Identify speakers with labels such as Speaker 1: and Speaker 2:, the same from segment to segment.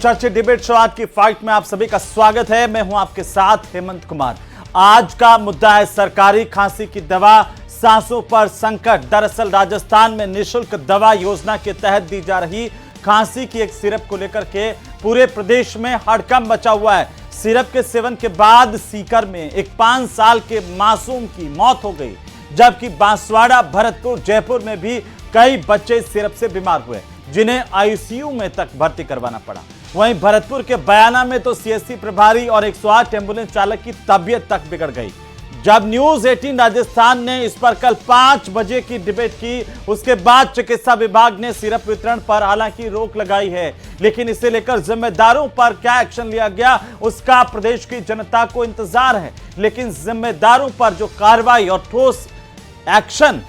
Speaker 1: चर्चित debate show आज की फाइट में आप सभी का स्वागत है। मैं हूं आपके साथ हेमंत कुमार। आज का मुद्दा है सरकारी खांसी की दवा, सांसों पर संकट। दरअसल राजस्थान में निःशुल्क दवा योजना के तहत दी जा रही खांसी की एक सिरप को लेकर के पूरे प्रदेश में हड़कंप मचा हुआ है। सिरप के सेवन के बाद सीकर में एक 5 साल के मासूम की मौत हो गई, जबकि बांसवाड़ा, भरतपुर, जयपुर में भी कई बच्चे इस सिरप से बीमार हुए, जिन्हें आईसीयू में तक भर्ती करवाना पड़ा। वहीं भरतपुर के बयाना में तो सीएससी प्रभारी और 108 एम्बुलेंस चालक की तबीयत तक बिगड़ गई। जब न्यूज 18 राजस्थान ने इस पर कल 5 बजे की डिबेट की, उसके बाद चिकित्सा विभाग ने सिरप वितरण पर हालांकि रोक लगाई है, लेकिन इसे लेकर जिम्मेदारों पर क्या एक्शन लिया गया उसका प्रदेश की जनता को इंतजार है। लेकिन जिम्मेदारों पर जो कार्रवाई और ठोस एक्शन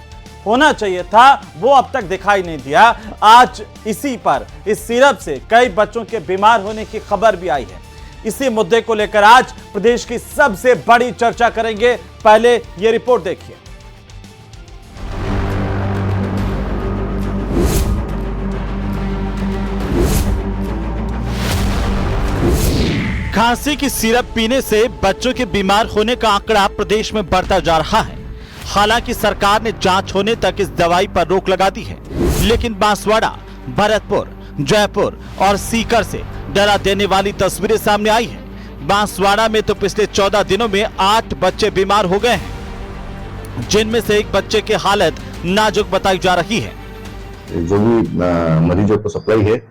Speaker 1: होना चाहिए था वो अब तक दिखाई नहीं दिया। आज इसी पर, इस सिरप से कई बच्चों के बीमार होने की खबर भी आई है। इसी मुद्दे को लेकर आज प्रदेश की सबसे बड़ी चर्चा करेंगे। पहले ये रिपोर्ट देखिए। खांसी की सिरप पीने से बच्चों के बीमार होने का आंकड़ा प्रदेश में बढ़ता जा रहा है। हालांकि सरकार ने जांच होने तक इस दवाई पर रोक लगा दी है, लेकिन बांसवाड़ा, भरतपुर, जयपुर और सीकर से डरा देने वाली तस्वीरें सामने आई हैं। बांसवाड़ा में तो पिछले 14 दिनों में 8 बच्चे बीमार हो गए हैं, जिनमें से एक बच्चे की हालत नाजुक बताई जा रही है।
Speaker 2: जो भी मरीजों को सप्लाई है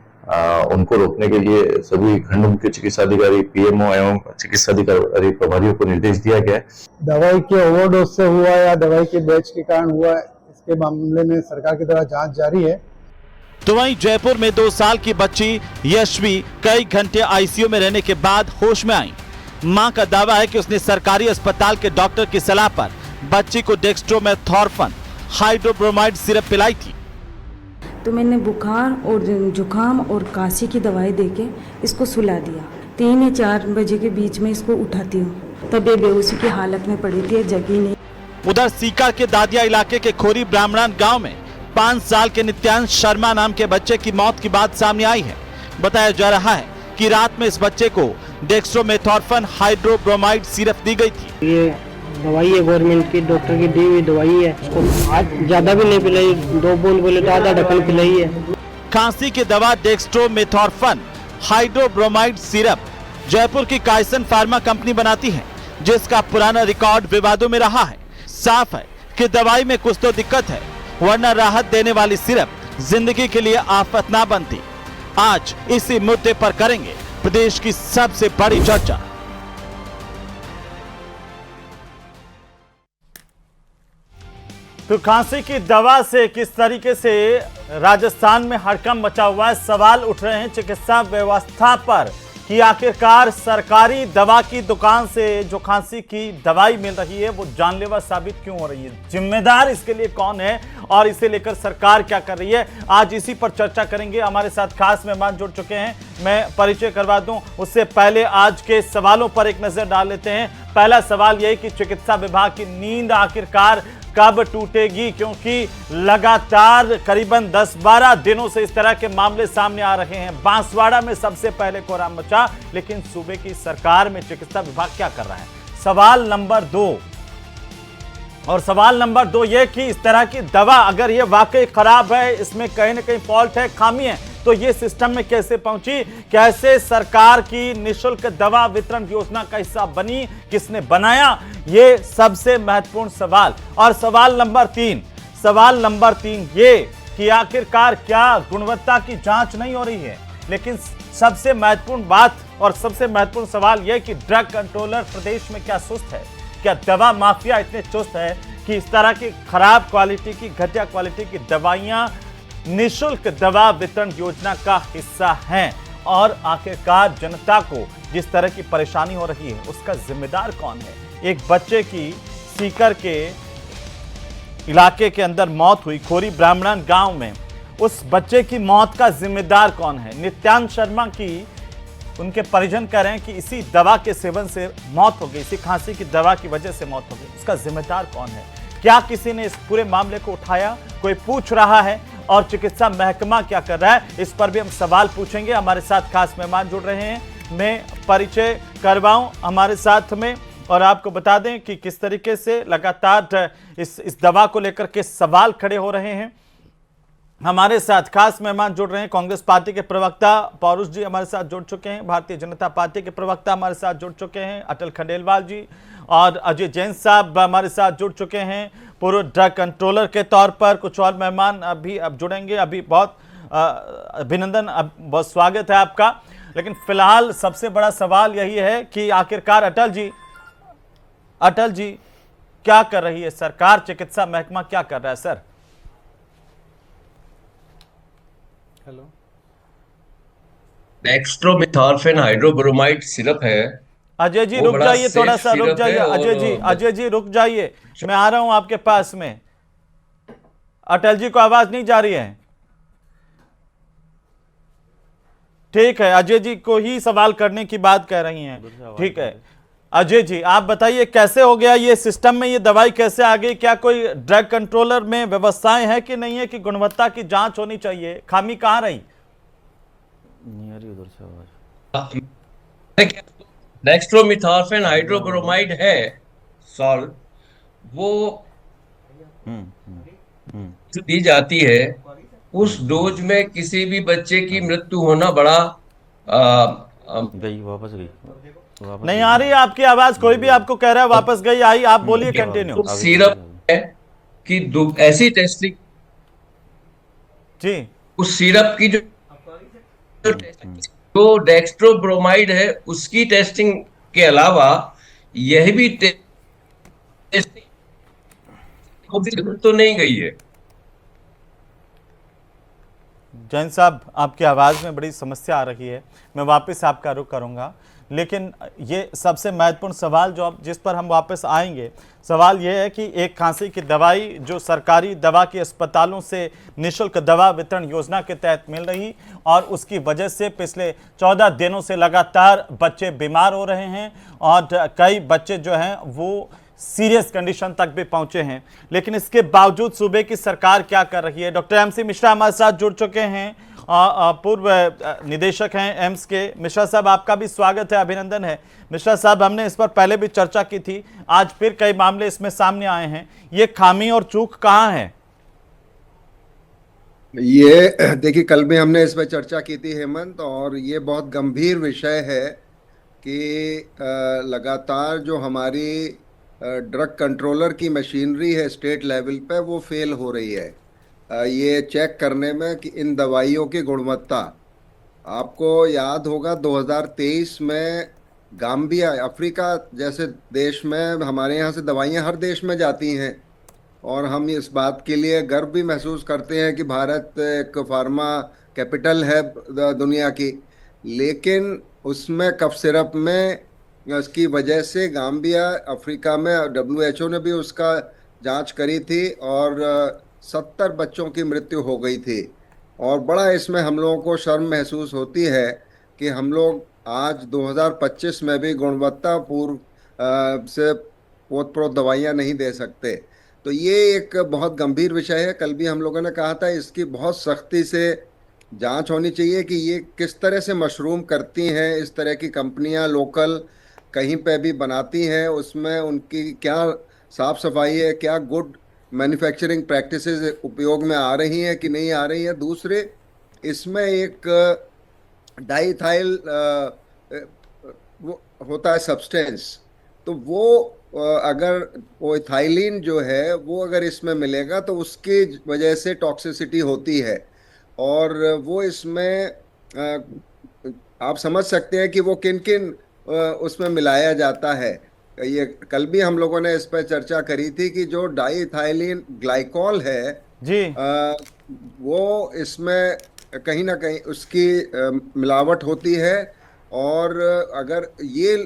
Speaker 2: उनको रोकने के लिए सभी खंड मुख्य चिकित्सा अधिकारी, पीएमओ एवं चिकित्सा अधिकारी प्रभारियों को निर्देश दिया गया है।
Speaker 3: दवाई के ओवरडोज से हुआ या दवाई के बैच के कारण हुआ, इसके मामले में सरकार की तरफ जांच जारी है।
Speaker 1: तो वहीं जयपुर में 2 साल की बच्ची यशवी कई घंटे आईसीयू में रहने के बाद होश में आई। मां का दावा है कि उसने सरकारी अस्पताल के डॉक्टर की सलाह पर बच्ची को डेक्स्ट्रोमेथॉर्फन हाइड्रोब्रोमाइड सिरप पिलाई थी।
Speaker 4: तो मैंने बुखार और जुकाम और काशी की दवाई देके इसको सुला दिया। 3 या 4 बजे के बीच में इसको उठाती हूँ, तब ये बेहोशी की हालत में पड़ी थी, जगी नहीं।
Speaker 1: उधर सीकर के दादिया इलाके के खोरी ब्राह्मण गांव में 5 साल के नित्यांश शर्मा नाम के बच्चे की मौत की बात सामने आई है। बताया जा रहा है कि रात में इस बच्चे को डेक्स्ट्रोमेथॉर्फन हाइड्रोब्रोमाइड सिरप दी गई थी।
Speaker 5: ये दवाई है गवर्नमेंट की, डॉक्टर की दी हुई दवाई है। इसको आज ज्यादा भी नहीं पिलाई, 2 बूंद बोले तो आधा ढक्कन पिलाई है।
Speaker 1: खांसी की दवा डेक्स्ट्रोमेथॉर्फन हाइड्रोब्रोमाइड सिरप जयपुर की कायसन फार्मा कंपनी बनाती है, जिसका पुराना रिकॉर्ड विवादों में रहा है। साफ है कि दवाई में कुछ तो दिक्कत है, वरना राहत देने वाली सिरप जिंदगी के लिए आफत ना बनती। आज इसी मुद्दे पर करेंगे प्रदेश की सबसे बड़ी चर्चा। तो खांसी की दवा से किस तरीके से राजस्थान में हड़कंप मचा हुआ है, सवाल उठ रहे हैं चिकित्सा व्यवस्था पर कि आखिरकार सरकारी दवा की दुकान से जो खांसी की दवाई मिल रही है वो जानलेवा साबित क्यों हो रही है, जिम्मेदार इसके लिए कौन है और इसे लेकर सरकार क्या कर रही है। आज इसी पर चर्चा करेंगे। हमारे साथ खास मेहमान जुड़ चुके हैं, मैं परिचय करवा दूं उससे पहले आज के सवालों पर एक नजर डाल लेते हैं। पहला सवाल यह कि चिकित्सा विभाग की नींद आखिरकार कब टूटेगी, क्योंकि लगातार करीबन 10-12 दिनों से इस तरह के मामले सामने आ रहे हैं। बांसवाड़ा में सबसे पहले कोहराम मचा, लेकिन सूबे की सरकार में चिकित्सा विभाग क्या कर रहा है। सवाल नंबर 2 और सवाल नंबर 2 ये कि इस तरह की दवा अगर ये वाकई खराब है, इसमें कहीं ना कहीं फॉल्ट है, खामी है, तो ये सिस्टम में कैसे पहुंची, कैसे सरकार की निःशुल्क दवा वितरण योजना का हिस्सा बनी, किसने बनाया, ये सबसे महत्वपूर्ण सवाल। और सवाल नंबर 3 ये कि आखिरकार क्या गुणवत्ता की जांच नहीं हो रही है। लेकिन सबसे महत्वपूर्ण बात और सबसे महत्वपूर्ण सवाल यह कि ड्रग कंट्रोलर प्रदेश में क्या सुस्त है, क्या दवा माफिया इतने चुस्त है कि इस तरह की खराब क्वालिटी की, घटिया क्वालिटी की दवाइयां निःशुल्क दवा वितरण योजना का हिस्सा हैं। और आखिरकार जनता को जिस तरह की परेशानी हो रही है उसका जिम्मेदार कौन है। एक बच्चे की सीकर के इलाके के अंदर मौत हुई, खोरी ब्राह्मण गांव में, उस बच्चे की मौत का जिम्मेदार कौन है। नित्यांश शर्मा की उनके परिजन कह रहे हैं कि इसी दवा के सेवन से मौत हो गई, इसी खांसी की दवा की वजह से मौत हो गई। उसका जिम्मेदार कौन है? क्या किसी ने इस पूरे मामले को उठाया? कोई पूछ रहा है? और चिकित्सा महकमा क्या कर रहा है, इस पर भी हम सवाल पूछेंगे। हमारे साथ खास मेहमान जुड़ रहे हैं, मैं परिचय करवाऊं हमारे साथ में और आपको बता दें कि किस तरीके से लगातार इस दवा को लेकर के सवाल खड़े हो रहे हैं। हमारे साथ खास मेहमान जुड़ रहे हैं, कांग्रेस पार्टी के प्रवक्ता पौरुष जी हमारे साथ जुड़ चुके हैं, भारतीय जनता पार्टी के प्रवक्ता हमारे साथ जुड़ चुके हैं अटल खंडेलवाल जी, और अजय जैन साहब हमारे साथ जुड़ चुके हैं पूर्व ड्रग कंट्रोलर के तौर पर। कुछ और मेहमान अभी अब जुड़ेंगे, अभी बहुत अभिनंदन, बहुत स्वागत है आपका। लेकिन फिलहाल सबसे बड़ा सवाल यही है कि आखिरकार अटल जी क्या कर रही है सरकार, चिकित्सा महकमा क्या कर रहा है sir?
Speaker 3: Hello,
Speaker 6: dextromethorphan hydrobromide syrup है।
Speaker 1: अजय जी
Speaker 6: वो
Speaker 1: रुक
Speaker 6: बड़ा
Speaker 1: जाइए,
Speaker 6: सेफ
Speaker 1: थोड़ा सा रुक
Speaker 6: सिरप
Speaker 1: जाइए
Speaker 6: है और
Speaker 1: अजय जी रुक जाइए, मैं आ रहा हूं आपके पास में। अटल जी को आवाज नहीं जा रही है? ठीक है, अजय जी को ही सवाल करने की बात कह रही हैं, ठीक है। अजय जी आप बताइए कैसे हो गया ये सिस्टम में, ये दवाई कैसे आ गई? क्या कोई ड्रग कंट्रोलर में व्यवस्थाएं हैं कि नहीं है कि गुणवत्ता की जांच होनी चाहिए? खामी कहां रही? उधर से आवाज।
Speaker 6: डेक्स्ट्रोमेथॉर्फेन हाइड्रोब्रोमाइड है सॉल्व, वो दी जाती है। उस डोज में किसी भी बच्चे की मृत्यु होना बड़ा
Speaker 1: गई, वापस गई, नहीं आ रही आपकी आवाज, कोई भी आपको कह रहा है वापस गई, आई आप बोलिए, कंटिन्यू।
Speaker 6: तो सिरप है कि ऐसी टेस्टिंग
Speaker 1: जी,
Speaker 6: उस सिरप की जो डेक्स्ट्रोब्रोमाइड है उसकी टेस्टिंग के अलावा यह भी टेस्टिंग तो नहीं गई है।
Speaker 1: जैन साहब आपकी आवाज़ में बड़ी समस्या आ रही है, मैं वापस आपका रुख करूंगा, लेकिन ये सबसे महत्वपूर्ण सवाल जो जिस पर हम वापस आएंगे, सवाल ये है कि एक खांसी की दवाई जो सरकारी दवा के अस्पतालों से निःशुल्क दवा वितरण योजना के तहत मिल रही, और उसकी वजह से पिछले 14 दिनों से लगातार बच्चे बीमार हो रहे हैं और कई बच्चे जो हैं वो सीरियस कंडीशन तक भी पहुंचे हैं। लेकिन इसके बावजूद सूबे की सरकार क्या कर रही है? डॉक्टर एमसी मिश्रा हमारे साथ जुड़ चुके हैं, पूर्व निदेशक हैं एम्स के। मिश्रा साहब आपका भी स्वागत है, अभिनंदन है। मिश्रा साहब हमने इस पर पहले भी चर्चा की थी, आज फिर कई मामले इसमें सामने आए हैं, ये खामी और चूक कहां है?
Speaker 7: ये देखिए, कल भी हमने इस पर चर्चा की थी हेमंत, और ये बहुत गंभीर विषय है कि लगातार जो हमारी ड्रग कंट्रोलर की मशीनरी है स्टेट लेवल पे, वो फेल हो रही है ये चेक करने में कि इन दवाइयों की गुणवत्ता। आपको याद होगा 2023 में गाम्बिया, अफ्रीका जैसे देश में हमारे यहाँ से दवाइयाँ हर देश में जाती हैं, और हम इस बात के लिए गर्व भी महसूस करते हैं कि भारत एक फार्मा कैपिटल है दुनिया की। लेकिन उसमें कफ सिरप में उसकी वजह से गाम्बिया अफ्रीका में WHO ने भी उसका जांच करी थी और 70 बच्चों की मृत्यु हो गई थी। और बड़ा इसमें हम लोगों को शर्म महसूस होती है कि हम लोग आज 2025 में भी गुणवत्ता पूर्व से ओतप्रोत दवाइयाँ नहीं दे सकते। तो ये एक बहुत गंभीर विषय है। कल भी हम लोगों ने कहा था इसकी बहुत सख्ती से जांच होनी चाहिए कि ये किस तरह से मशरूम करती हैं, इस तरह की कंपनियां लोकल कहीं पे भी बनाती हैं, उसमें उनकी क्या साफ सफाई है, क्या गुड मैन्युफैक्चरिंग प्रैक्टिसेस उपयोग में आ रही हैं कि नहीं आ रही हैं। दूसरे, इसमें एक डाइथाइल वो होता है सब्सटेंस, तो वो अगर वो इथाइलिन जो है वो अगर इसमें मिलेगा तो उसकी वजह से टॉक्सिसिटी होती है, और वो इसमें आप समझ सकते हैं कि वो किन किन उसमें मिलाया जाता है। ये कल भी हम लोगों ने इस पर चर्चा करी थी कि जो डाइथाइलिन ग्लाइकॉल है
Speaker 1: जी,
Speaker 7: वो इसमें कहीं ना कहीं उसकी मिलावट होती है, और अगर ये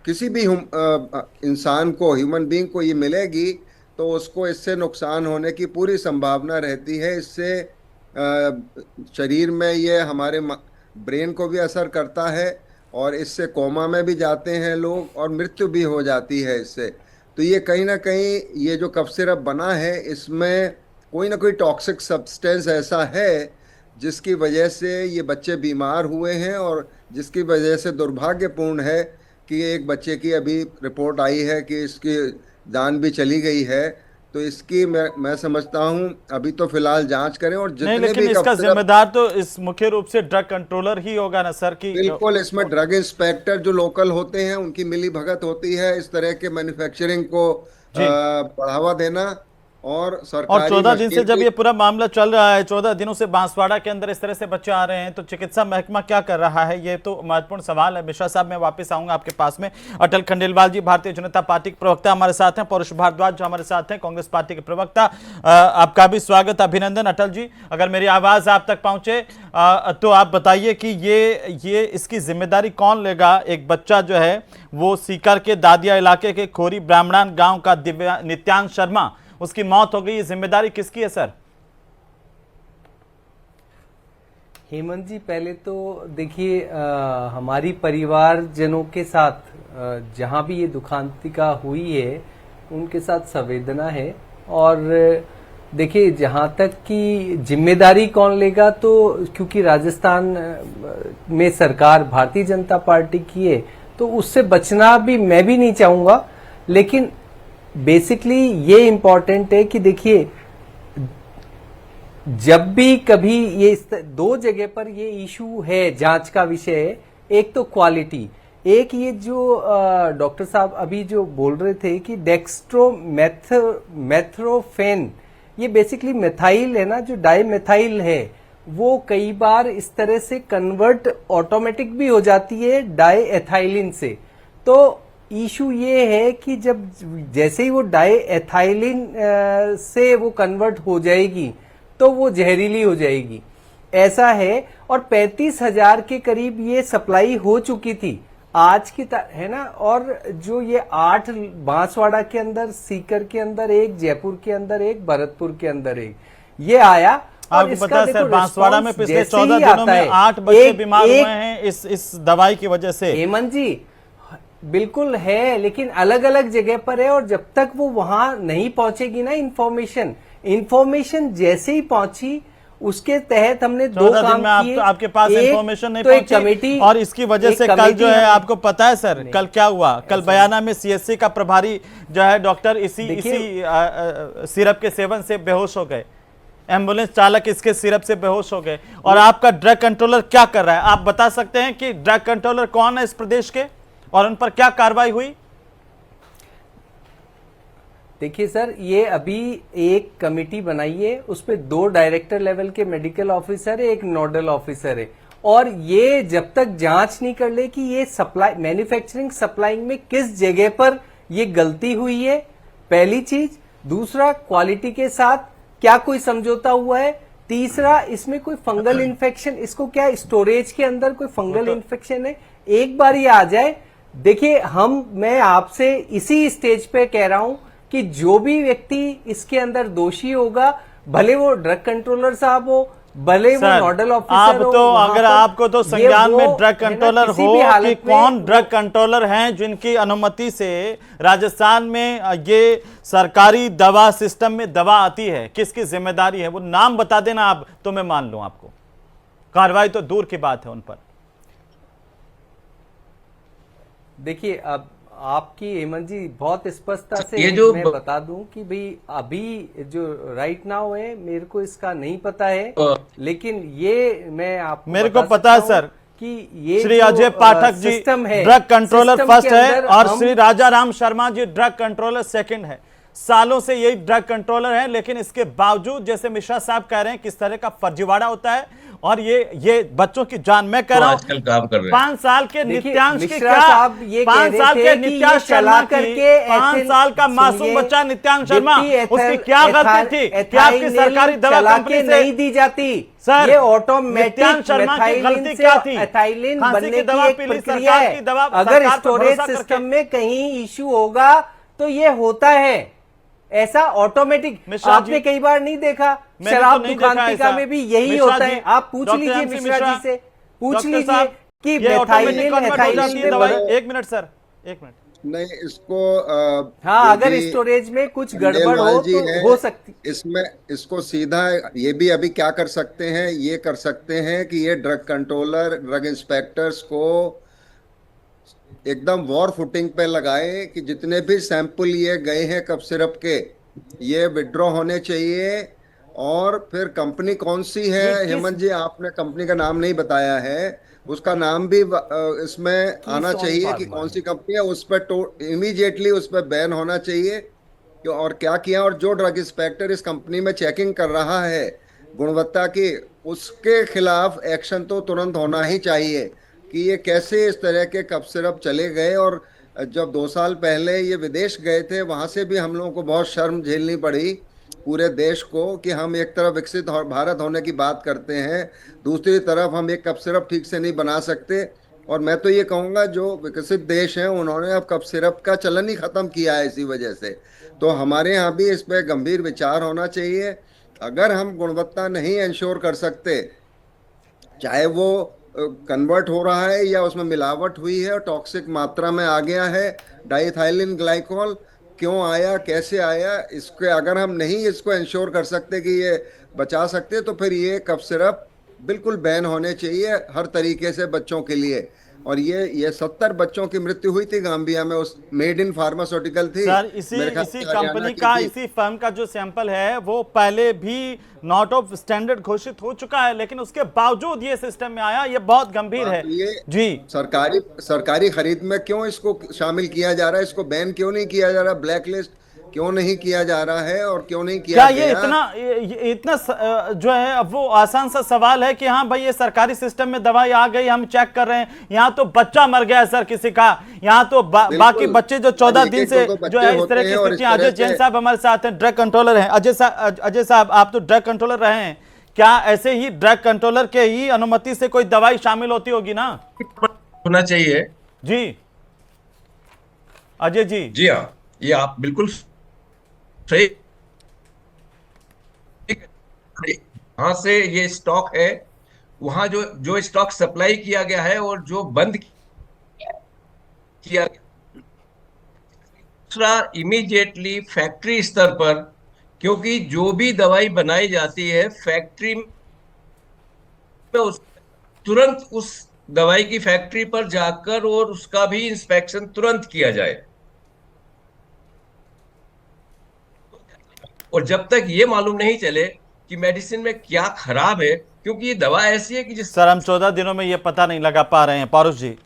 Speaker 7: किसी भी इंसान को, ह्यूमन बीइंग को ये मिलेगी तो उसको इससे नुकसान होने की पूरी संभावना रहती है। इससे शरीर में ये हमारे ब्रेन को भी असर करता है, और इससे कोमा में भी जाते हैं लोग, और मृत्यु भी हो जाती है इससे। तो ये कहीं ना कहीं ये जो कफ सिरप बना है इसमें कोई ना कोई टॉक्सिक सब्सटेंस ऐसा है जिसकी वजह से ये बच्चे बीमार हुए हैं, और जिसकी वजह से दुर्भाग्यपूर्ण है कि एक बच्चे की अभी रिपोर्ट आई है कि इसकी जान भी चली गई है। तो इसकी मैं समझता हूं अभी तो फिलहाल जांच करें, और
Speaker 1: नहीं,
Speaker 7: जितने
Speaker 1: लेकिन
Speaker 7: भी
Speaker 1: इसका जिम्मेदार तो इस मुख्य रूप से ड्रग कंट्रोलर ही होगा ना सर? कि
Speaker 7: बिल्कुल, इसमें ड्रग इंस्पेक्टर जो लोकल होते हैं उनकी मिली भगत होती है इस तरह के मैन्युफैक्चरिंग को बढ़ावा देना। और
Speaker 1: और
Speaker 7: सरकारी
Speaker 1: 14 दिन से
Speaker 7: मशीन
Speaker 1: जब ये पूरा मामला चल रहा है, 14 दिनों से बांसवाड़ा के अंदर इस तरह से बच्चे आ रहे हैं, तो चिकित्सा महकमा क्या कर रहा है? ये तो महत्वपूर्ण सवाल है। मिश्रा साहब, मैं वापस आऊंगा आपके पास में। अटल खंडेलवाल जी, भारतीय जनता पार्टी के प्रवक्ता हमारे साथ हैं। पौरुष भारद्वाज जो हमारे साथ हैं, कांग्रेस पार्टी के प्रवक्ता। आपका भी स्वागत, अभिनंदन। अटल जी, अगर मेरी आवाज आप तक पहुंचे तो आप बताइए कि ये इसकी जिम्मेदारी कौन लेगा? एक बच्चा जो है वो सीकर के दादिया इलाके के खोरी ब्राह्मणान गांव का नित्यांश शर्मा, उसकी मौत हो गई, ये जिम्मेदारी किसकी है सर?
Speaker 8: हेमंत जी, पहले तो देखिए, हमारी परिवारजनों के साथ जहां भी ये दुखांतिका हुई है उनके साथ संवेदना है। और देखिए, जहां तक कि जिम्मेदारी कौन लेगा, तो क्योंकि राजस्थान में सरकार भारतीय जनता पार्टी की है, तो उससे बचना भी मैं भी नहीं चाहूंगा। लेकिन बेसिकली ये इम्पोर्टेंट है कि देखिए, जब भी कभी ये दो जगह पर ये इशू है, जांच का विषय है। एक तो क्वालिटी, एक ये जो डॉक्टर साहब अभी जो बोल रहे थे कि मेथ्रोफेन, ये बेसिकली मिथाइल है ना, जो डाईमेथाइल है, वो कई बार इस तरह से कन्वर्ट ऑटोमेटिक भी हो जाती है डाईएथाइलिन से। तो इशू ये है कि जब जैसे ही वो डाईएथाइलिन से वो कन्वर्ट हो जाएगी तो वो जहरीली हो जाएगी, ऐसा है। और 35,000 के करीब ये सप्लाई हो चुकी थी आज की है ना। और जो ये 8 बांसवाड़ा के अंदर, सीकर के अंदर एक, जयपुर के अंदर एक, भरतपुर के अंदर एक, ये आया।
Speaker 1: आपको पता है सर, बांसवाड़ा में पिछले 14 दिनों में 8 बच्चे बीमार हुए हैं इस दवाई की वजह से।
Speaker 8: हेमंत जी, बिल्कुल है, लेकिन अलग अलग जगह पर है। और जब तक वो वहां नहीं पहुंचेगी ना इंफॉर्मेशन जैसे ही पहुंची, उसके तहत हमने 2 काम किए।
Speaker 1: आपके पास इंफॉर्मेशन नहीं पहुंची,
Speaker 8: कमेटी,
Speaker 1: और इसकी वजह से कल जो है, आपको पता है सर कल क्या हुआ? कल बयाना में सीएससी का प्रभारी जो है डॉक्टर इसी सिरप के सेवन से बेहोश हो गए। एम्बुलेंस चालक इसके सिरप से बेहोश हो गए। और आपका ड्रग कंट्रोलर क्या कर रहा है? आप बता सकते हैं कि ड्रग कंट्रोलर कौन है इस प्रदेश के, और उन पर क्या कार्रवाई हुई?
Speaker 8: देखिए सर, ये अभी एक कमेटी बनाई है, उस पे 2 डायरेक्टर लेवल के मेडिकल ऑफिसर है, एक नोडल ऑफिसर है। और ये जब तक जांच नहीं कर ले कि ये सप्लाई, मैन्युफैक्चरिंग सप्लाइंग में किस जगह पर ये गलती हुई है, पहली चीज। दूसरा, क्वालिटी के साथ क्या कोई समझौता हुआ है। तीसरा, इसमें कोई फंगल इन्फेक्शन, इसको क्या स्टोरेज के अंदर कोई फंगल इन्फेक्शन है, एक बार ये आ जाए। देखिए, मैं आपसे इसी स्टेज पे कह रहा हूं कि जो भी व्यक्ति इसके अंदर दोषी होगा, भले वो ड्रग कंट्रोलर साहब हो, भले वो नोडल ऑफिसर हो,
Speaker 1: तो अगर आपको तो संज्ञान में ड्रग कंट्रोलर हो कि कौन ड्रग कंट्रोलर हैं जिनकी अनुमति से राजस्थान में ये सरकारी दवा सिस्टम में दवा आती है, किसकी जिम्मेदारी है, वो नाम बता देना आप, तो मैं मान लूं आपको। कार्रवाई तो दूर की बात है उन पर।
Speaker 8: देखिए, अब आपकी हेमंत जी बहुत स्पष्टता से
Speaker 6: ये जो
Speaker 8: मैं बता दूं कि भाई अभी जो राइट नाउ है, मेरे को इसका नहीं पता है, लेकिन ये मैं आपको
Speaker 1: मेरे को पता है सर
Speaker 8: कि ये
Speaker 1: Shri Ajay Pathak ji drug controller first है और श्री राजा Ram Sharma ji drug controller second है। सालों से यही ड्रग कंट्रोलर है, लेकिन इसके बावजूद जैसे मिश्रा साहब कह रहे हैं किस तरह का फर्जीवाड़ा होता है। और ये बच्चों की जान, मैं कह रहा हूं
Speaker 6: आजकल काम कर रहे हैं।
Speaker 1: 5 साल के नित्यांश की क्या,
Speaker 8: साहब ये
Speaker 1: 5 साल के नित्यांश शर्मा की, 5 साल का मासूम बच्चा नित्यांश शर्मा, उसकी क्या गलती थी? क्या आपकी सरकारी दवा कंपनी से
Speaker 8: नहीं दी जाती?
Speaker 1: सर,
Speaker 8: ये ऑटोमेटिक
Speaker 1: शर्मा की गलती क्या थी?
Speaker 8: एथाइलिन बनने की
Speaker 1: दवा
Speaker 8: एक प्रक्रिया है। अगर स्टोरेज सिस्टम में कहीं इश्यू होगा तो ये होता है, ऐसा ऑटोमेटिक। आपने कई बार नहीं देखा, शराब दुकानतिका में भी यही होता है। आप पूछ लीजिए मिश्रा जी से, पूछ लीजिए कि
Speaker 1: एक मिनट सर, 1 मिनट,
Speaker 7: नहीं, इसको
Speaker 8: हाँ,
Speaker 7: जो
Speaker 8: अगर
Speaker 7: भी
Speaker 8: स्टोरेज में कुछ गड़बड़
Speaker 7: खंडेलवाल
Speaker 8: हो
Speaker 7: जी
Speaker 8: तो
Speaker 7: हैं,
Speaker 8: हो सकती।
Speaker 7: इसमें इसको सीधा ये भी अभी क्या कर सकते हैं, ये कर सकते हैं कि ये ड्रग कंट्रोलर, ड्रग इंस्पेक्टर्स को एकदम वॉर फुटिंग पे लगाए कि जितने भी सैंपल ये गए हैं कफ सिरप के, ये विड्रॉ होने चाहिए। और फिर कंपनी कौन सी है,
Speaker 8: ये किस
Speaker 7: हेमंत जी आपने कंपनी का नाम नहीं बताया है, उसका नाम भी इसमें आना
Speaker 8: कीसॉन
Speaker 7: चाहिए कि
Speaker 8: फार्मा
Speaker 7: कौन
Speaker 8: है।
Speaker 7: सी कंपनी है, उस पर इमीडिएटली उस पर बैन होना चाहिए। और क्या किया, और जो ड्रग इंस्पेक्टर इस कंपनी में चेकिंग कर रहा है गुणवत्ता की, उसके खिलाफ एक्शन तो तुरंत होना ही चाहिए कि ये कैसे इस तरह के कफ सिरप चले गए। और जब 2 साल पहले ये विदेश गए थे, वहां से भी हम लोगों को बहुत शर्म झेलनी पड़ी पूरे देश को कि हम एक तरफ विकसित भारत होने की बात करते हैं, दूसरी तरफ हम एक कफ सिरप ठीक से नहीं बना सकते। और मैं तो ये कहूँगा जो विकसित देश हैं उन्होंने अब कफ सिरप का चलन ही खत्म किया है इसी वजह से। तो हमारे यहाँ भी इस पर गंभीर विचार होना चाहिए। अगर हम गुणवत्ता नहीं इंश्योर कर सकते, चाहे वो कन्वर्ट हो रहा है या उसमें मिलावट हुई है और टॉक्सिक मात्रा में आ गया है, डाइथाइलिन ग्लाइकोल क्यों आया, कैसे आया, इसके अगर हम नहीं इसको इंश्योर कर सकते कि ये बचा सकते, तो फिर ये कफ सिरप बिल्कुल बैन होने चाहिए हर तरीके से बच्चों के लिए। और ये 70 बच्चों की मृत्यु हुई थी गाम्बिया में, उस मेड इन फार्मास्यूटिकल थी
Speaker 1: सर इसी
Speaker 7: मेरे ख्याल
Speaker 1: इसी
Speaker 7: से हरियाणा
Speaker 1: कंपनी
Speaker 7: की
Speaker 1: का,
Speaker 7: थी।
Speaker 1: इसी फर्म का जो सैंपल है वो पहले भी नॉट ऑफ स्टैंडर्ड घोषित हो चुका है, लेकिन उसके बावजूद ये सिस्टम में आया, ये बहुत गंभीर है।
Speaker 7: तो ये
Speaker 1: जी,
Speaker 7: सरकारी खरीद में क्यों इसको शामिल किया जा रहा है, इसको बैन क्यों नहीं किया जा रहा, ब्लैक लिस्ट क्यों नहीं किया जा रहा है, और क्यों नहीं किया
Speaker 1: क्या ये
Speaker 7: गया?
Speaker 1: इतना जो है अब वो आसान सा सवाल है कि हाँ भाई ये सरकारी सिस्टम में दवाई आ गई, हम चेक कर रहे हैं, यहाँ तो बच्चा मर गया सर किसी का, यहाँ तो बाकी बच्चे जो 14 दिन से जो है इस तरह की स्थिति। अजय जैन साहब हमारे साथ हैं, ड्रग कंट्रोलर हैं। अजय साहब आप तो ड्रग कंट्रोलर रहे हैं, क्या ऐसे ही ड्रग कंट्रोलर के ही अनुमति से कोई दवाई शामिल होती होगी ना?
Speaker 6: होना चाहिए
Speaker 1: जी अजय जी।
Speaker 6: जी हाँ, ये आप बिल्कुल सही। वहां से ये स्टॉक है, वहां जो जो स्टॉक सप्लाई किया गया है और जो बंद किया, दूसरा इमीडिएटली फैक्ट्री स्तर पर, क्योंकि जो भी दवाई बनाई जाती है फैक्ट्री में, तुरंत उस दवाई की फैक्ट्री पर जाकर और उसका भी इंस्पेक्शन तुरंत किया जाए। और जब तक ये मालूम नहीं चले कि मेडिसिन में क्या खराब है, क्योंकि ये दवा ऐसी है कि जिस
Speaker 1: सर हम 14 दिनों में ये पता नहीं लगा पा रहे हैं। पारुष जी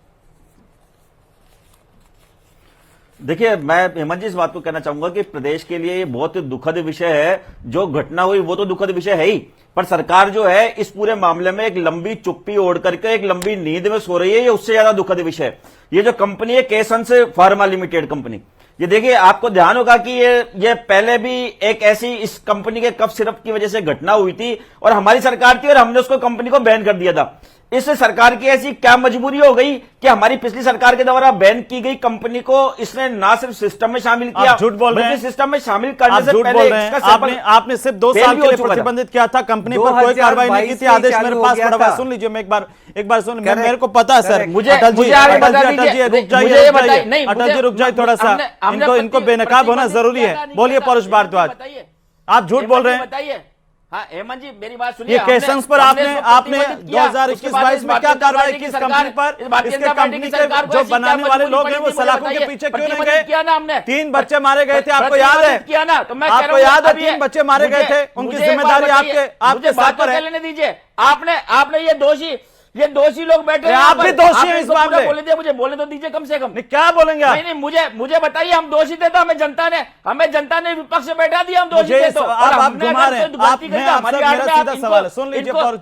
Speaker 9: देखिए, मैं हेमंत जी इस बात को कहना चाहूंगा कि प्रदेश के लिए ये बहुत दुखद विषय है। जो घटना हुई वो तो दुखद विषय है ही, पर सरकार जो है इस पूरे मामले में एक लंबी चुप्पी ओढ़ करके एक लंबी नींद में सो रही है, ये उससे ज्यादा दुखद विषय है। ये जो कंपनी है केसंस फार्मा लिमिटेड कंपनी, ये देखिए आपको ध्यान होगा कि ये पहले भी एक ऐसी इस कंपनी के कफ सिरप की वजह से घटना हुई थी और हमारी सरकार थी और हमने उसको कंपनी को बैन कर दिया था। इस सरकार की ऐसी क्या मजबूरी हो गई कि हमारी पिछली सरकार के द्वारा बैन की गई कंपनी को इसने ना सिर्फ सिस्टम में शामिल किया,
Speaker 1: झूठ बोल रहे हैं,
Speaker 9: सिस्टम में शामिल करने से पहले
Speaker 1: आपने सिर्फ 2 साल के लिए प्रतिबंधित किया था, कंपनी पर कोई कार्रवाई नहीं की थी, आदेश मेरे पास पड़ा हुआ। सुन लीजिए, मैं एक बार सुन, मेरे को पता है सर। अटल जी रुक जाइए थोड़ा सा, इनको बेनकाब होना जरूरी है। बोलिए परुष भारद्वाज, आप झूठ बोल रहे हैं।
Speaker 10: हाँ हेमंत जी मेरी बात सुनिए।
Speaker 1: ये केसंस पर आपने 2021-22 में क्या कार्रवाई की इस कंपनी पर? इसके कंपनी के जो बनाने वाले लोग हैं वो सलाखों के पीछे क्यों नहीं गए?
Speaker 10: किया ना हमने,
Speaker 1: 3 बच्चे मारे गए थे, आपको याद है?
Speaker 10: किया ना, तो मैं
Speaker 1: आपको याद है 3 बच्चे मारे गए थे, उनकी जिम्मेदारी आपके साथ पर है।
Speaker 10: लेने दीजिए, आपने ये दोषी लोग बैठे हैं,
Speaker 1: आप भी दोषी हैं इस मामले।
Speaker 10: बोले थे, मुझे बोलने तो दीजिए कम से कम।
Speaker 1: क्या बोलेंगे आप?
Speaker 10: नहीं मुझे बताइए, हम दोषी थे तो हमें जनता ने विपक्ष में बैठा दिया, हम दोषी थे तो।
Speaker 1: आप घुमा रहे हैं। मेरा सीधा सवाल है, सुन लीजिए पारुष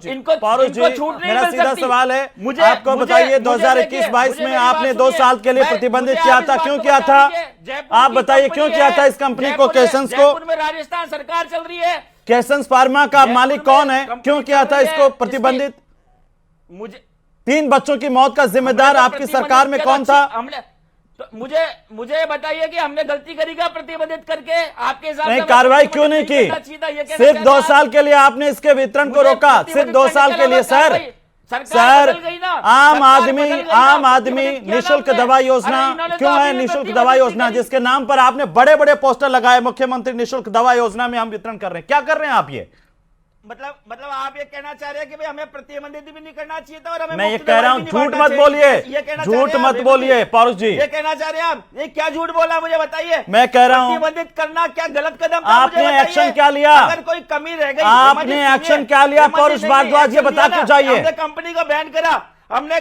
Speaker 1: जी, मेरा सीधा सवाल है, आपको बताइए 2021-22 में आपने 2 साल के लिए प्रतिबंधित किया था, क्यों किया था? आप बताइए क्यों किया था इस कंपनी को, केसंस को?
Speaker 10: राजस्थान सरकार चल रही है,
Speaker 1: केसंस फार्मा का मालिक कौन है? क्यों किया था इसको प्रतिबंधित? 3 बच्चों की मौत का जिम्मेदार आपकी सरकार में कौन था?
Speaker 10: हमने तो मुझे बताइए कि हमने गलती करी क्या प्रतिबंधित करके? आपके साथ
Speaker 1: नहीं, कार्रवाई क्यों नहीं की? सिर्फ 2 साल के लिए आपने इसके वितरण को रोका, सिर्फ 2 साल के लिए सर। सर,
Speaker 10: बदल गई ना,
Speaker 1: आम
Speaker 10: सरकार
Speaker 1: आदमी
Speaker 10: बदल गई ना,
Speaker 1: आम आदमी
Speaker 10: मुख्यमंत्री क्या
Speaker 1: निःशुल्क
Speaker 10: नाम है?
Speaker 1: दवा
Speaker 10: अरे
Speaker 1: योजना
Speaker 10: इन्होंने तो
Speaker 1: क्यों है?
Speaker 10: अपनी
Speaker 1: निःशुल्क
Speaker 10: प्रतिबंधित
Speaker 1: दवा
Speaker 10: की
Speaker 1: योजना
Speaker 10: करी।
Speaker 1: जिसके नाम पर आपने बड़े बड़े पोस्टर लगाए, मुख्यमंत्री निःशुल्क दवा योजना में हम वितरण कर रहे हैं। क्या कर रहे हैं आप ये?
Speaker 10: मतलब आप ये कहना चाह रहे हैं कि भाई हमें प्रतिबंधित भी नहीं करना चाहिए था और हमें
Speaker 1: मैं ये
Speaker 10: मुफ्त
Speaker 1: कह रहा
Speaker 10: दवाई
Speaker 1: हूं,
Speaker 10: भी नहीं
Speaker 1: झूठ
Speaker 10: बांटना
Speaker 1: मत
Speaker 10: चाहिए।
Speaker 1: बोलिए,
Speaker 10: ये कहना चाह रहे
Speaker 1: झूठ
Speaker 10: हैं
Speaker 1: मत
Speaker 10: आप,
Speaker 1: बोलिए पौरुष जी।
Speaker 10: ये कहना चाह रहे हैं आप, ये क्या झूठ बोला मुझे बताइए।
Speaker 1: मैं कह रहा हूं,
Speaker 10: प्रतिबंधित करना क्या गलत कदम था?
Speaker 1: आपने
Speaker 10: मुझे बताइए।
Speaker 1: एक्शन क्या लिया?
Speaker 10: अगर कोई कमी रह गई,
Speaker 1: आपने
Speaker 10: हेमंत जी
Speaker 1: एक्शन
Speaker 10: सुनिए,
Speaker 1: क्या लिया?
Speaker 10: हेमंत जी
Speaker 1: पौरुष
Speaker 10: सुनिए,
Speaker 1: भारद्वाज ये
Speaker 10: एक्शन
Speaker 1: बता
Speaker 10: लिया
Speaker 1: के
Speaker 10: ना,
Speaker 1: जाइए।
Speaker 10: हमने कंपनी को बैन करा, हमने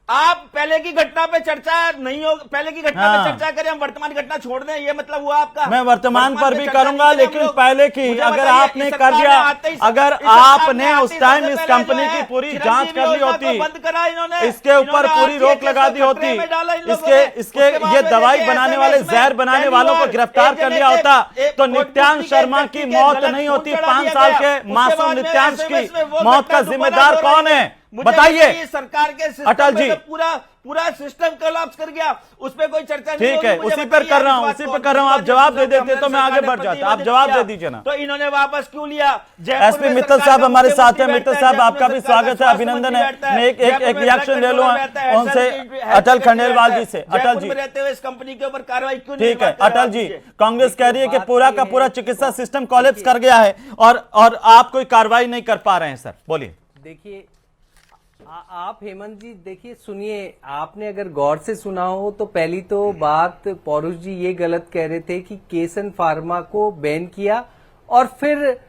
Speaker 10: आप पहले की घटना पे चर्चा नहीं हो, पहले की घटना पे चर्चा करें, हम वर्तमान घटना छोड़ दें, ये मतलब हुआ आपका?
Speaker 1: मैं वर्तमान पर
Speaker 10: पे
Speaker 1: भी
Speaker 10: चर्चा
Speaker 1: करूंगा,
Speaker 10: नहीं करें हम
Speaker 1: लेकिन
Speaker 10: लोग।
Speaker 1: पहले की
Speaker 10: मुझे
Speaker 1: अगर
Speaker 10: बताइए,
Speaker 1: आपने
Speaker 10: इस
Speaker 1: कर
Speaker 10: सरकार
Speaker 1: दिया,
Speaker 10: ने आते ही-
Speaker 1: अगर
Speaker 10: इस सरकार
Speaker 1: आपने
Speaker 10: ने
Speaker 1: उस
Speaker 10: आते ही
Speaker 1: टाइम
Speaker 10: सबसे
Speaker 1: इस
Speaker 10: पहले
Speaker 1: कंपनी
Speaker 10: जो
Speaker 1: की
Speaker 10: है,
Speaker 1: पूरी
Speaker 10: चिरंजीवी
Speaker 1: जांच कर ली
Speaker 10: योजना
Speaker 1: होती,
Speaker 10: को बंद करा इन्होंने,
Speaker 1: इसके ऊपर पूरी रोक लगा दी होती, इसके ये दवाई बनाने वाले, जहर बनाने वालों को गिरफ्तार कर लिया होता, तो नित्यांश शर्मा की मौत नहीं होती। 5 साल के मासूम नित्यांश की मौत का जिम्मेदार कौन है? बताइए
Speaker 10: सरकार के
Speaker 1: अटल जी।
Speaker 10: पूरा सिस्टम कोलैप्स कर गया, उस पर कोई चर्चा नहीं
Speaker 1: ठीक
Speaker 10: होगी।
Speaker 1: है,
Speaker 10: मुझे
Speaker 1: उसी पर
Speaker 10: बताइए
Speaker 1: कर रहा हूं,
Speaker 10: इस बात
Speaker 1: उसी
Speaker 10: को।
Speaker 1: पर कर रहा हूं। आप जवाब दे देते तो मैं आगे बढ़ जाता। आप जवाब दे दीजिए ना।
Speaker 10: तो इन्होंने वापस क्यों लिया?
Speaker 1: एसपी मित्तल साहब हमारे साथ हैं। मित्तल साहब आपका भी स्वागत है, अभिनंदन है। मैं एक रिएक्शन ले लूं उनसे, अटल खंडेलवाल जी से। अटल जी
Speaker 10: रहते हुए इस कंपनी के ऊपर कार्रवाई क्यों?
Speaker 1: ठीक है अटल जी, कांग्रेस कह रही है कि पूरा का पूरा चिकित्सा सिस्टम कोलैप्स कर गया है और आप कोई कार्रवाई नहीं कर पा रहे हैं। सर बोलिए।
Speaker 8: देखिए आप हेमंत जी, देखिए सुनिए, आपने अगर गौर से सुना हो तो पहली तो बात पौरुष जी ये गलत कह रहे थे कि केसन फार्मा को बैन किया और फिर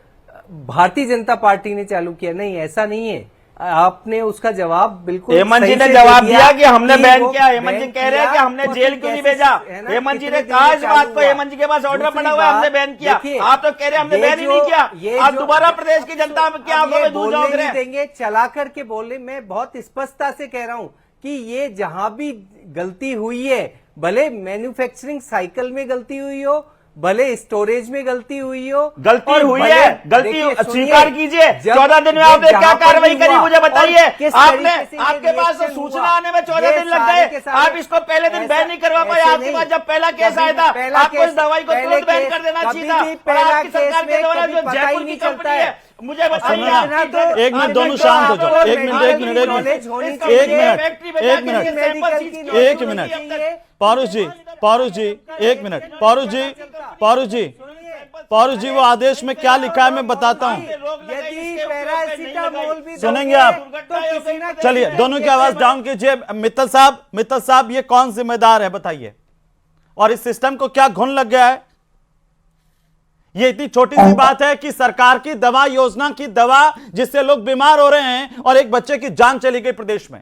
Speaker 8: भारतीय जनता पार्टी ने चालू किया। नहीं, ऐसा नहीं है। आपने उसका जवाब बिल्कुल
Speaker 10: हेमंत जी
Speaker 8: सही
Speaker 10: ने
Speaker 8: से
Speaker 10: जवाब
Speaker 8: दे
Speaker 10: दिया कि हमने
Speaker 8: कि
Speaker 10: बैन
Speaker 8: वो
Speaker 10: किया। हेमंत जी
Speaker 8: बैन
Speaker 10: कह रहे हैं कि
Speaker 8: किया,
Speaker 10: हमने
Speaker 8: तो
Speaker 10: जेल
Speaker 8: फिर
Speaker 10: क्यों नहीं
Speaker 8: कैसे,
Speaker 10: भेजा?
Speaker 8: है ना,
Speaker 10: हेमंत जी
Speaker 8: कितने
Speaker 10: ने
Speaker 8: दिन
Speaker 10: कहा
Speaker 8: में
Speaker 10: इस
Speaker 8: चालू
Speaker 10: बात को,
Speaker 8: हुआ।
Speaker 10: हेमंत जी के पास ऑर्डर
Speaker 8: दूसरी
Speaker 10: बना हुआ है, हमने
Speaker 8: बात,
Speaker 10: बैन किया।
Speaker 8: देखिए,
Speaker 10: आप तो कह रहे हैं हमने
Speaker 8: ये
Speaker 10: बैन ही नहीं किया।
Speaker 8: ये
Speaker 10: आप
Speaker 8: जो-
Speaker 10: दोबारा प्रदेश की जनता की आंखों में दूध झोंक रहे हैं।
Speaker 8: देंगे चला करके बोले। मैं बहुत स्पष्टता से कह रहा हूं कि ये जहां भी गलती हुई है, भले मैन्युफैक्चरिंग साइकिल में गलती हुई हो, भले स्टोरेज में गलती हुई हो,
Speaker 10: गलती
Speaker 8: और
Speaker 10: हुई
Speaker 8: भले-
Speaker 10: है, गलती
Speaker 8: देखिए, सुनिए,
Speaker 10: स्वीकार कीजिए।
Speaker 8: जब
Speaker 10: 14 दिन में
Speaker 8: ये
Speaker 10: आपने क्या
Speaker 8: जहां पर
Speaker 10: कार्रवाई
Speaker 8: भी
Speaker 10: करी
Speaker 8: हुआ
Speaker 10: मुझे बताइए।
Speaker 8: और किस
Speaker 10: आपने
Speaker 8: तरीके से ये
Speaker 10: आपके पास
Speaker 8: रिएक्शन
Speaker 10: सूचना
Speaker 8: हुआ,
Speaker 10: आने में 14
Speaker 8: ये
Speaker 10: दिन लग
Speaker 8: सारे
Speaker 10: गए।
Speaker 8: के सारे
Speaker 10: आप इसको पहले दिन
Speaker 8: ऐसा-
Speaker 10: बैन नहीं करवा पाए।
Speaker 8: ऐसे
Speaker 10: आपके
Speaker 8: नहीं।
Speaker 10: पास जब पहला केस
Speaker 8: कभी
Speaker 10: आया
Speaker 8: भी
Speaker 10: था,
Speaker 8: पहला
Speaker 10: आपको इस
Speaker 8: केस-
Speaker 10: दवाई को
Speaker 8: पहले
Speaker 10: तुरंत बैन
Speaker 8: केस-
Speaker 10: कर देना
Speaker 8: कभी
Speaker 10: चाहिए था।
Speaker 8: भी
Speaker 10: और
Speaker 8: पहला
Speaker 10: आपकी
Speaker 8: केस
Speaker 10: सरकार के
Speaker 8: में
Speaker 10: द्वारा
Speaker 8: कभी
Speaker 10: जो
Speaker 8: पता ही
Speaker 10: जयपुर की
Speaker 8: नहीं
Speaker 10: कंपनी
Speaker 8: चलता
Speaker 10: है,
Speaker 8: है।
Speaker 10: मुझे बताइए
Speaker 8: समझना
Speaker 10: आप-
Speaker 8: तो-
Speaker 1: एक मिनट, दोनों शांत हो जाओ। एक मिनट एक मिनट एक मिनट एक मिनट पौरुष जी, पौरुष जी, एक मिनट। पौरुष जी, पौरुष जी, पौरुष जी, वो आदेश में क्या लिखा है मैं बताता हूं।
Speaker 8: यदि पैरासिटामोल भी
Speaker 1: सुनेंगे आप?
Speaker 8: तो किसी ना किसी
Speaker 1: चलिए दोनों की आवाज डाउन कीजिए। मित्तल साहब ये कौन जिम्मेदार है बताइए, और इस सिस्टम को क्या घुन लग गया है? ये इतनी छोटी सी बात है कि सरकार की दवा योजना की दवा जिससे लोग बीमार हो रहे हैं और एक बच्चे की जान चली गई प्रदेश में।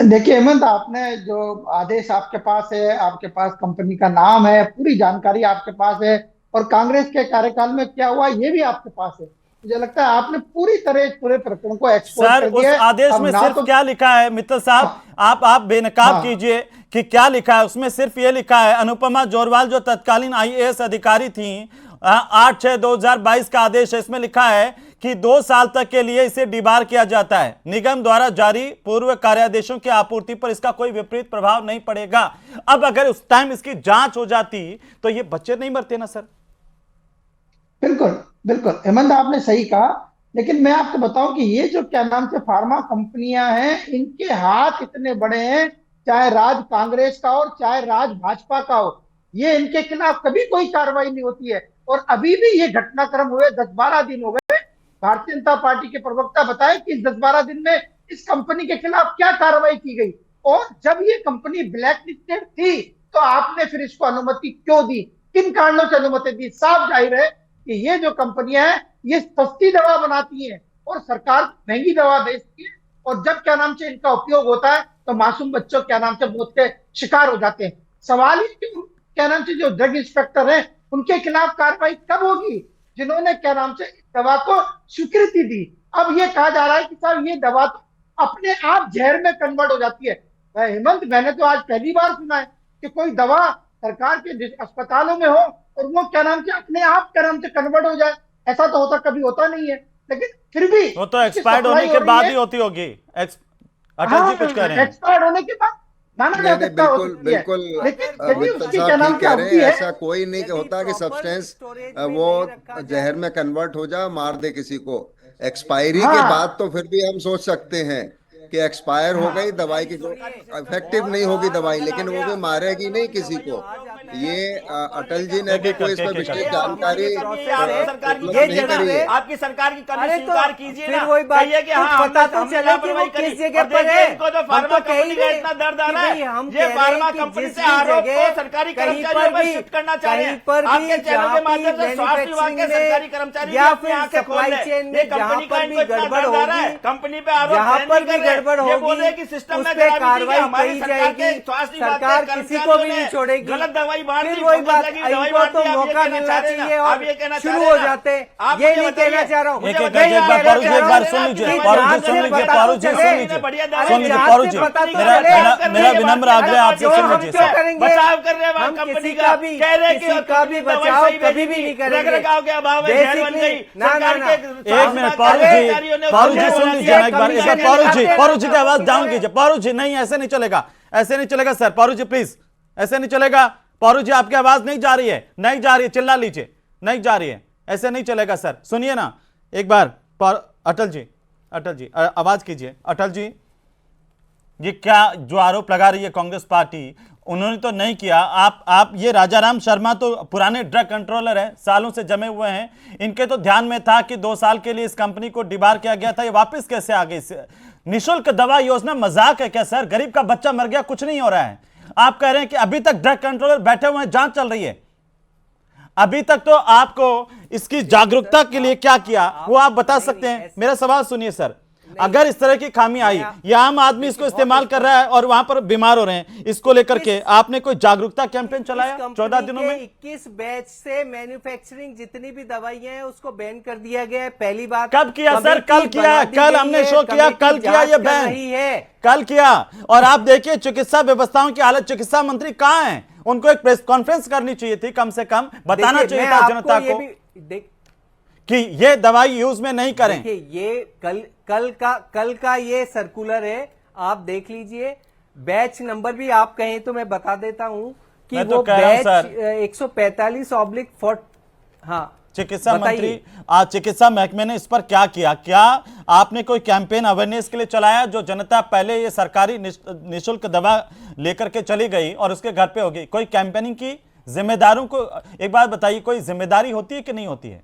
Speaker 3: देखिए हेमंत, आपने जो आदेश आपके पास है, आपके पास कंपनी का नाम है, पूरी जानकारी आपके पास है, और कांग्रेस के कार्यकाल में क्या हुआ ये भी आपके पास है। मुझे लगता है आपने पूरी तरह इस पूरे प्रकरण को एक्सपोज
Speaker 1: सर
Speaker 3: कर
Speaker 1: उस
Speaker 3: दिया है।
Speaker 1: आदेश
Speaker 3: अब
Speaker 1: में
Speaker 3: ना
Speaker 1: सिर्फ
Speaker 3: तो
Speaker 1: क्या लिखा है मित्तल साहब, आप बेनकाब
Speaker 3: हाँ।
Speaker 1: कीजिए कि क्या लिखा है उसमें। सिर्फ ये लिखा है अनुपमा जोरवाल जो तत्कालीन IAS अधिकारी थी, 8/6/2022 का आदेश है। इसमें लिखा है कि 2 साल तक के लिए इसे डिबार किया जाता है। निगम द्वारा जारी पूर्व कार्यादेशों की आपूर्ति पर इसका कोई विपरीत प्रभाव नहीं पड़ेगा। अब अगर उस टाइम इसकी जांच हो जाती तो ये बच्चे नहीं मरते ना सर?
Speaker 3: बिल्कुल बिल्कुल हेमंत, आपने सही कहा, लेकिन मैं आपको बताऊं कि ये जो क्या नाम से फार्मा कंपनियां हैं, इनके हाथ इतने बड़े हैं, चाहे राज कांग्रेस का हो चाहे राज भाजपा का हो, ये इनके खिलाफ कभी कोई कार्रवाई नहीं होती है। और अभी भी ये घटनाक्रम हुए 10-12 दिन हो गए। भारतीय जनता पार्टी के प्रवक्ता बताए कि इस 10-12 दिन में इस कंपनी के खिलाफ क्या कार्रवाई की गई, और जब ये कंपनी ब्लैक लिस्टेड थी तो आपने फिर इसको अनुमति क्यों दी, किन कारणों से अनुमति दी? साफ जाहिर है कि ये जो कंपनियां हैं ये सस्ती दवा बनाती हैं और सरकार महंगी दवा बेचती है, और जब क्या नाम से इनका उपयोग होता है तो मासूम बच्चों क्या नाम से मौत के शिकार हो जाते हैं। सवाल ही क्यों क्या नाम से जो ड्रग इंस्पेक्टर हैं उनके खिलाफ कार्रवाई कब होगी जिन्होंने क्या नाम से दवा को स्वीकृति दी? अब ये कहा जा रहा है कि साहब ये दवा तो अपने आप जहर में कन्वर्ट हो जाती है। हेमंत, मैंने तो आज पहली बार सुना है कि कोई दवा सरकार के अस्पतालों में हो और वो क्या नाम से अपने आप क्या नाम से कन्वर्ट हो जाए। ऐसा तो कभी होता नहीं है, लेकिन फिर भी
Speaker 1: वो तो एक्सपायर्ड होने के बाद ही होती होगी। अटल जी कुछ कह रहे हैं।
Speaker 3: एक्सपायर्ड होने के बाद माना जा सकता है,
Speaker 7: बिल्कुल
Speaker 3: लेकिन यदि
Speaker 7: मित्तल
Speaker 3: उसकी क्या
Speaker 7: साहब
Speaker 3: नाम
Speaker 7: ठीक
Speaker 3: से
Speaker 7: कह
Speaker 3: अवधि
Speaker 7: रहे हैं।
Speaker 3: है,
Speaker 7: ऐसा कोई नहीं होता कि सब्सटेंस वो जहर में कन्वर्ट हो जाए, मार दे किसी को। एक्सपायरी के बाद तो फिर भी हम सोच सकते हैं कि एक्सपायर हो गई दवाई की, इफेक्टिव नहीं होगी दवाई, लेकिन वो भी मारेगी नहीं किसी को। ये अटल जी ने भी कोई इसमें विशेष जानकारी नहीं करी है।
Speaker 10: आपकी सरकार की कमी स्वीकार कीजिए ना,
Speaker 5: वही बात
Speaker 10: कहिए कि हाँ
Speaker 5: पता तो चले कि वो किस जगह पर है।
Speaker 10: इनको जो फार्मा कंपनी का इतना दर्द आ रहा है, ये फार्मा कंपनी से आरोप को सरकारी कर्मचारियों पर शिफ्ट करना चाह रहे हैं। आपके चैनल के माध्यम से स्वास्थ्य विभाग के सरकारी कर्मचारी
Speaker 5: या फिर सप्लाई चेन में जहां पर भी गड़बड़ होगी,
Speaker 10: कंपनी पे आरोप
Speaker 5: जहां पर भी गड़बड़
Speaker 10: ये बोल रहे
Speaker 5: होगी
Speaker 10: कि सिस्टम
Speaker 5: उस
Speaker 10: में
Speaker 5: पे
Speaker 10: कार्रवाई
Speaker 5: कार्रवाई की जाएगी। सरकार किसी को भी नहीं छोड़ेगी।
Speaker 10: गलत दवाई बांट दी,
Speaker 5: फिर वही बात,
Speaker 10: दवाई
Speaker 5: इनको
Speaker 10: बांट
Speaker 5: तो
Speaker 10: दी,
Speaker 5: मौका मिलना चाहिए और शुरू हो जाते।
Speaker 10: आप
Speaker 5: ये नहीं कहना चाह रहा हूँ,
Speaker 1: एक बार सुन लीजिए पारू जी, मेरा विनम्र आग्रह आपसे सुन लीजिए।
Speaker 10: बचाव कर रहे हैं वहाँ कंपनी का, कह रहे हैं कि
Speaker 5: का भी बचाव कभी भी नहीं करेंगे।
Speaker 10: रखरखाव के अभाव में जहर बन गई।
Speaker 1: एक मिनट पारू जी सुन लीजिए ना, एक बार पारू जी की आवाज डाउन कीजिए। पारू जी नहीं, ऐसे नहीं चलेगा, ऐसे नहीं चलेगा सर। पारू जी प्लीज, ऐसे नहीं चलेगा। पारू जी आपकी आवाज नहीं जा रही है, नहीं जा रही है, चिल्ला लीजिए, नहीं जा रही है, ऐसे नहीं चलेगा सर। सुनिए ना एक बार अटल जी आवाज कीजिए। अटल जी, ये क्या जो आरोप लगा रही है कांग्रेस पार्टी, उन्होंने तो नहीं किया। आप ये राजाराम शर्मा तो पुराने ड्रग कंट्रोलर हैं, सालों से जमे हुए हैं। इनके तो ध्यान में था कि 2 साल के लिए इस कंपनी को डिबार किया गया था, ये वापस कैसे आ गई? निःशुल्क दवा योजना मजाक है क्या सर? गरीब का बच्चा मर गया, कुछ नहीं हो रहा है। आप कह रहे हैं कि अभी तक ड्रग कंट्रोलर बैठे हुए हैं, जांच चल रही है। अभी तक तो आपको इसकी जागरूकता के लिए क्या किया वो आप बता सकते हैं? मेरा सवाल सुनिए सर, अगर इस तरह की खामी आई, ये आम आदमी इसको इस्तेमाल कर रहा है और वहां पर बीमार हो रहे हैं, इसको लेकर के आपने कोई जागरूकता कैंपेन चलाया 14 दिनों में?
Speaker 5: 21 बैच से मैन्युफैक्चरिंग जितनी भी दवाइयां हैं उसको बैन कर दिया गया है। पहली बात
Speaker 1: कब किया सर? कल किया, कल हमने शो किया, कल किया ये बैन, कल किया। और आप देखिए चिकित्सा व्यवस्थाओं की हालत, चिकित्सा मंत्री कहां है? उनको एक प्रेस कॉन्फ्रेंस करनी चाहिए थी, कम से कम बताना चाहिए था जनता को कि ये दवाई यूज में नहीं करें।
Speaker 5: देखिए ये कल का ये सर्कुलर है, आप देख लीजिए। बैच नंबर भी आप कहें तो मैं बता देता हूं कि वो बैच 145/4। हाँ,
Speaker 1: चिकित्सा मंत्री, आज चिकित्सा महकमे ने इस पर क्या किया? क्या आपने कोई कैंपेन अवेयरनेस के लिए चलाया? जो जनता पहले ये सरकारी निःशुल्क दवा लेकर के चली गई और उसके घर पे होगी, कोई कैंपेनिंग की? जिम्मेदारों को एक बात बताइए, कोई जिम्मेदारी होती है कि नहीं होती है?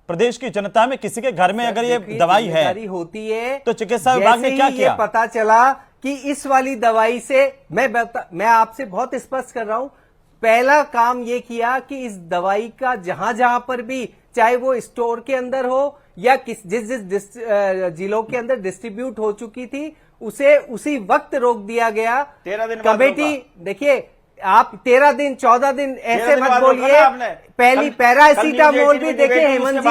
Speaker 1: प्रदेश की जनता में किसी के घर में अगर ये दवाई है
Speaker 5: होती है
Speaker 1: तो चिकित्सा विभाग ने क्या किया?
Speaker 5: पता चला कि इस वाली दवाई से मैं आपसे बहुत स्पष्ट कर रहा हूं, पहला काम ये किया कि इस दवाई का जहां जहां पर भी, चाहे वो स्टोर के अंदर हो या जिस जिलों के अंदर डिस्ट्रीब्यूट हो चुकी थी, उसे उसी वक्त रोक दिया गया।
Speaker 10: 13 दिन
Speaker 5: कमेटी, देखिए आप 13 दिन 14 दिन ऐसे मत बोलिए। पहली पैरासीटामोल भी देखिए हेमंत जी,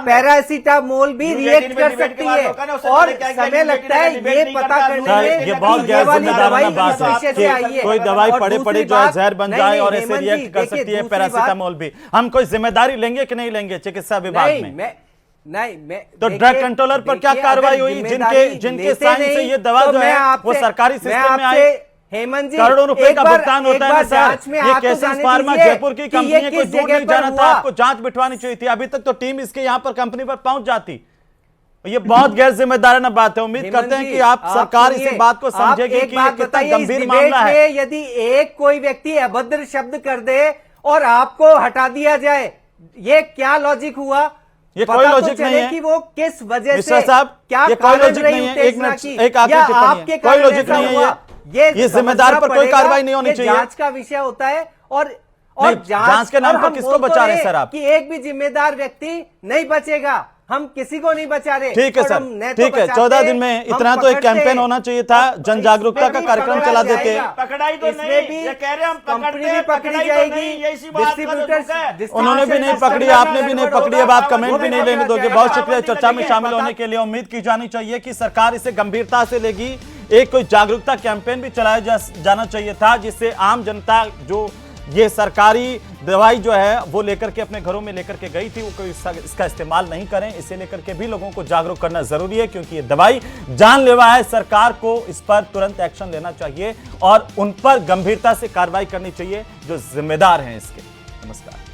Speaker 5: पैरासीटामोल भी रिएक्ट कर सकती है और समय लगता है ये पता करने में।
Speaker 1: ये बहुत गैर जिम्मेदाराना बात है कि कोई दवाई पड़े जो है जहर बन जाए और ऐसे रिएक्ट कर सकती है पैरासीटामोल भी। हम कोई जिम्मेदारी लेंगे कि नहीं लेंगे चिकित्सा विभाग में? तो ड्रग कंट्रोलर पर क्या कार्रवाई हुई? जिनके साइन से ये दवा जो है वो सरकारी सिस्टम में आई,
Speaker 5: हेमंत जी
Speaker 1: करोड़ों रुपए का भुगतान होता है ना सर। ये केसेस फार्मा जयपुर की कंपनी है, कोई दूर नहीं जाना था, आपको जांच बिठवानी चाहिए थी। अभी तक तो टीम इसके यहाँ पर कंपनी पर पहुंच जाती। ये बहुत गैर जिम्मेदाराना बात है। उम्मीद करते हैं कि आप सरकार इस बात को समझेगी कि ये कितना गंभीर मामला है।
Speaker 5: यदि एक कोई व्यक्ति अभद्र शब्द कर दे और आपको हटा दिया जाए, ये क्या लॉजिक हुआ?
Speaker 1: ये कोई लॉजिक नहीं है
Speaker 5: कि वो किस वजह से,
Speaker 1: साहब
Speaker 5: क्या
Speaker 1: ये कोई लॉजिक नहीं है। एक मिनट, एक आखिरी टिप्पणी है, कोई लॉजिक नहीं है। ये जिम्मेदार पर कोई कार्रवाई नहीं होनी चाहिए।
Speaker 5: जांच का विषय होता है और
Speaker 1: जांच के नाम पर किसको बचा रहे सर आप?
Speaker 5: कि एक भी जिम्मेदार व्यक्ति नहीं बचेगा, हम किसी को नहीं बचा रहे।
Speaker 1: ठीक है सर, ठीक है। 14 दिन में इतना तो एक कैंपेन होना चाहिए था, जन जागरूकता का कार्यक्रम चला देते।
Speaker 10: पकड़ाई तो नहीं, ये कह रहे हम
Speaker 5: कंपनी भी पकड़ी जाएगी, डिस्ट्रीब्यूटर्स
Speaker 1: उन्होंने भी नहीं पकड़ी, आपने भी नहीं पकड़ी। अब आप कमेंट भी नहीं लेने दोगे। बहुत शुक्रिया चर्चा में शामिल होने के लिए। उम्मीद की जानी चाहिए कि सरकार इसे गंभीरता से लेगी। एक कोई जागरूकता कैंपेन भी चलाया जाना चाहिए था, जिससे आम जनता जो ये सरकारी दवाई जो है वो लेकर के अपने घरों में लेकर के गई थी, वो कोई इसका इस्तेमाल नहीं करें। इसे लेकर के भी लोगों को जागरूक करना जरूरी है, क्योंकि ये दवाई जानलेवा है। सरकार को इस पर तुरंत एक्शन लेना चाहिए और उन पर गंभीरता से कार्रवाई करनी चाहिए जो जिम्मेदार हैं इसके। नमस्कार।